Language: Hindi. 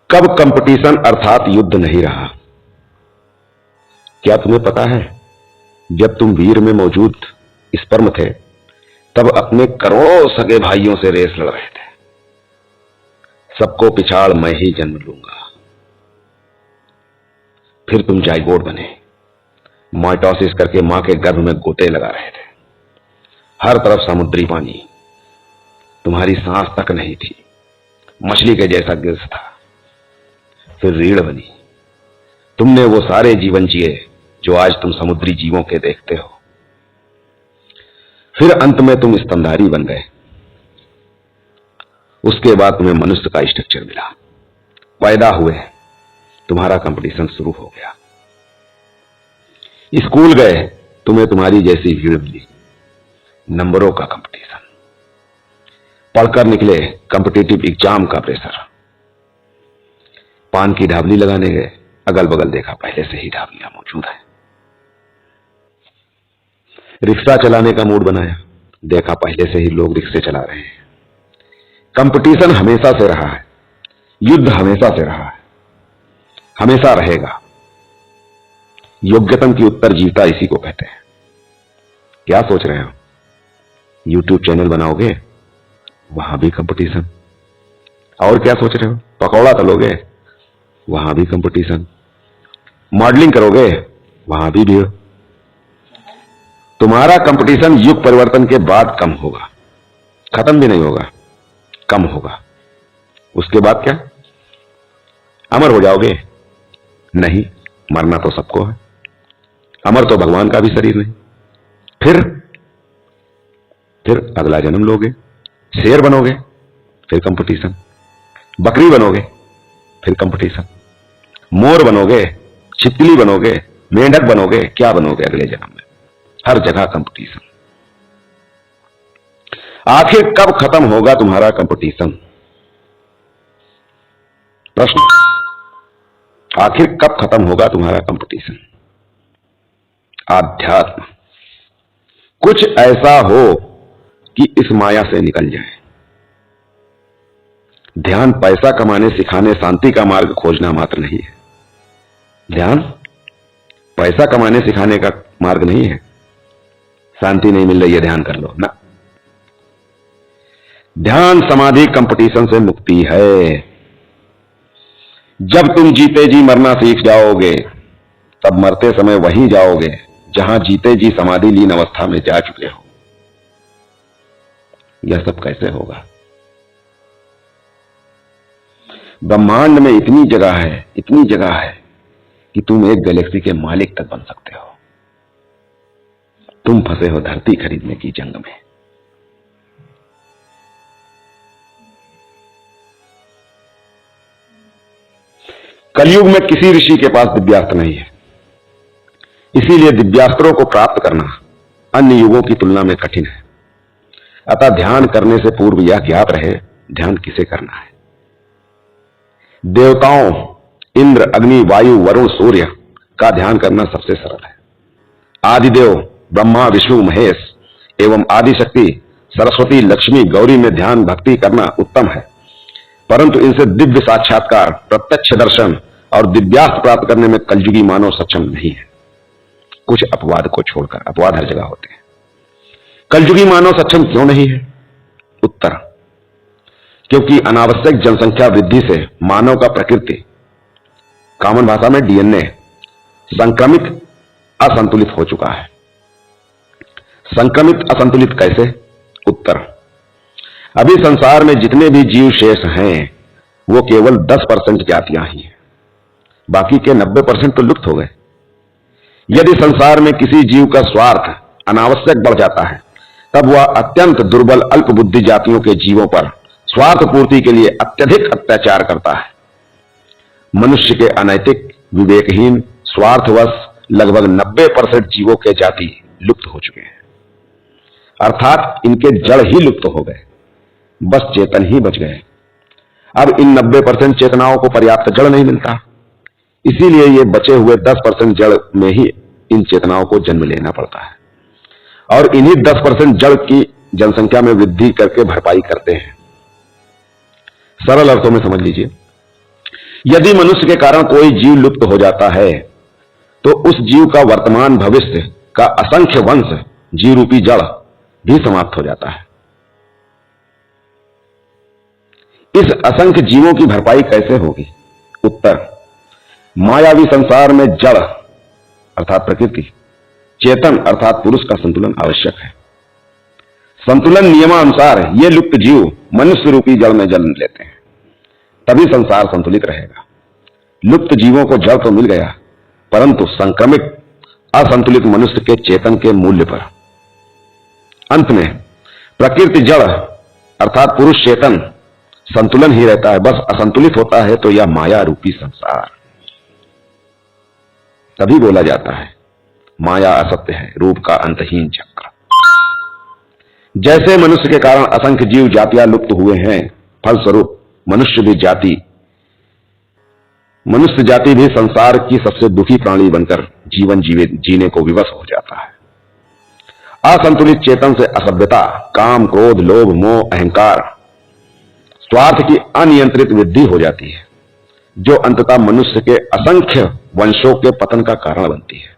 कब कंपटीशन अर्थात युद्ध नहीं रहा? क्या तुम्हें पता है, जब तुम वीर में मौजूद स्पर्म थे तब अपने करोड़ों सगे भाइयों से रेस लड़ रहे थे। सबको पिछाड़ मैं ही जन्म लूंगा। फिर तुम जाइगोट बने, माइटोसिस करके मां के गर्भ में गोते लगा रहे थे। हर तरफ समुद्री पानी, तुम्हारी सांस तक नहीं थी, मछली के जैसा गिल्स था। फिर रीढ़ बनी, तुमने वो सारे जीवन जिए जो आज तुम समुद्री जीवों के देखते हो। फिर अंत में तुम स्तनधारी बन गए। उसके बाद तुम्हें मनुष्य का स्ट्रक्चर मिला, पैदा हुए, तुम्हारा कंपटीशन शुरू हो गया। स्कूल गए, तुम्हें तुम्हारी जैसी भीड़ मिली, नंबरों का कंपटीशन। पढ़कर निकले, कॉम्पिटिटिव एग्जाम का प्रेशर। पान की ढाबली लगाने गए, अगल बगल देखा पहले से ही ढाबलियां मौजूद है। रिक्शा चलाने का मूड बनाया, देखा पहले से ही लोग रिक्शे चला रहे हैं। कंपटीशन हमेशा से रहा है, युद्ध हमेशा से रहा है, हमेशा रहेगा। योग्यतम की उत्तर जीता इसी को कहते हैं। क्या सोच रहे हो? यूट्यूब चैनल बनाओगे, वहां भी कंपटीशन। और क्या सोच रहे हो? पकौड़ा तलोगे, वहां भी कंपटीशन। मॉडलिंग करोगे, वहां भी भीड़। तुम्हारा कंपटीशन युग परिवर्तन के बाद कम होगा, खत्म भी नहीं होगा, कम होगा। उसके बाद क्या? अमर हो जाओगे? नहीं, मरना तो सबको है। अमर तो भगवान का भी शरीर नहीं। फिर अगला जन्म लोगे, शेर बनोगे, फिर कंपटीशन। बकरी बनोगे, फिर कंपटीशन। मोर बनोगे, छिपकली बनोगे, मेंढक बनोगे, क्या बनोगे अगले जन्म में? हर जगह कंपटीशन। आखिर कब खत्म होगा तुम्हारा कंपटीशन? प्रश्न, आखिर कब खत्म होगा तुम्हारा कंपटीशन? आध्यात्म। कुछ ऐसा हो कि इस माया से निकल जाए। ध्यान पैसा कमाने, सिखाने, शांति का मार्ग खोजना मात्र नहीं है। ध्यान पैसा कमाने सिखाने का मार्ग नहीं है। शांति नहीं मिल रही है, ध्यान कर लो ना। ध्यान समाधि कंपटीशन से मुक्ति है। जब तुम जीते जी मरना सीख जाओगे, तब मरते समय वहीं जाओगे जहां जीते जी समाधि लीन अवस्था में जा चुके हो। यह सब कैसे होगा? ब्रह्मांड में इतनी जगह है, इतनी जगह है कि तुम एक गैलेक्सी के मालिक तक बन सकते हो। तुम फंसे हो धरती खरीदने की जंग में। कलयुग में किसी ऋषि के पास दिव्यास्त्र नहीं है, इसीलिए दिव्यास्त्रों को प्राप्त करना अन्य युगों की तुलना में कठिन है। अतः ध्यान करने से पूर्व यह ज्ञात रहे, ध्यान किसे करना है। देवताओं इंद्र, अग्नि, वायु, वरुण, सूर्य का ध्यान करना सबसे सरल है। आदिदेव ब्रह्मा, विष्णु, महेश एवं आदिशक्ति सरस्वती, लक्ष्मी, गौरी में ध्यान भक्ति करना उत्तम है, परंतु इनसे दिव्य साक्षात्कार, प्रत्यक्ष दर्शन और दिव्यास्त्र प्राप्त करने में कलयुगी मानव सक्षम नहीं है। कुछ अपवाद को छोड़कर, अपवाद हर जगह होते हैं। कलयुगी मानव सक्षम क्यों नहीं है? उत्तर, क्योंकि अनावश्यक जनसंख्या वृद्धि से मानव का प्रकृति, कॉमन भाषा में डीएनए, संक्रमित असंतुलित हो चुका है। संक्रमित असंतुलित कैसे? उत्तर, अभी संसार में जितने भी जीव शेष हैं वो केवल 10% जातियां ही हैं, बाकी के 90% तो लुप्त हो गए। यदि संसार में किसी जीव का स्वार्थ अनावश्यक बढ़ जाता है, तब वह अत्यंत दुर्बल अल्प बुद्धि जातियों के जीवों पर स्वार्थ पूर्ति के लिए अत्यधिक अत्याचार करता है। मनुष्य के अनैतिक, विवेकहीन, स्वार्थवश लगभग 90% जीवों के जाति लुप्त हो चुके हैं, अर्थात इनके जड़ ही लुप्त हो गए, बस चेतन ही बच गए। अब इन 90% चेतनाओं को पर्याप्त जड़ नहीं मिलता, इसीलिए ये बचे हुए 10% जड़ में ही इन चेतनाओं को जन्म लेना पड़ता है, और इन्हीं 10% जड़ की जनसंख्या में वृद्धि करके भरपाई करते हैं। सरल अर्थों में समझ लीजिए, यदि मनुष्य के कारण कोई जीव लुप्त हो जाता है तो उस जीव का वर्तमान भविष्य का असंख्य वंश जीव रूपी जड़ भी समाप्त हो जाता है। इस असंख्य जीवों की भरपाई कैसे होगी? उत्तर, मायावी संसार में जड़ अर्थात प्रकृति, चेतन अर्थात पुरुष का संतुलन आवश्यक है। संतुलन नियमानुसार ये लुप्त जीव मनुष्य रूपी जड़ में जन्म लेते हैं, तभी संसार संतुलित रहेगा। लुप्त जीवों को जड़ तो मिल गया, परंतु संक्रमित असंतुलित मनुष्य के चेतन के मूल्य पर। अंत में प्रकृति जड़ अर्थात पुरुष चेतन संतुलन ही रहता है, बस असंतुलित होता है तो यह माया रूपी संसार। तभी बोला जाता है माया असत्य है, रूप का अंतहीन चक्र। जैसे मनुष्य के कारण असंख्य जीव जातियां लुप्त हुए हैं, फलस्वरूप मनुष्य जाति भी संसार की सबसे दुखी प्राणी बनकर जीवन जीने को विवश हो जाता है। असंतुलित चेतन से असभ्यता, काम, क्रोध, लोभ, मोह, अहंकार, स्वार्थ की अनियंत्रित वृद्धि हो जाती है, जो अंततः मनुष्य के असंख्य वंशों के पतन का कारण बनती है।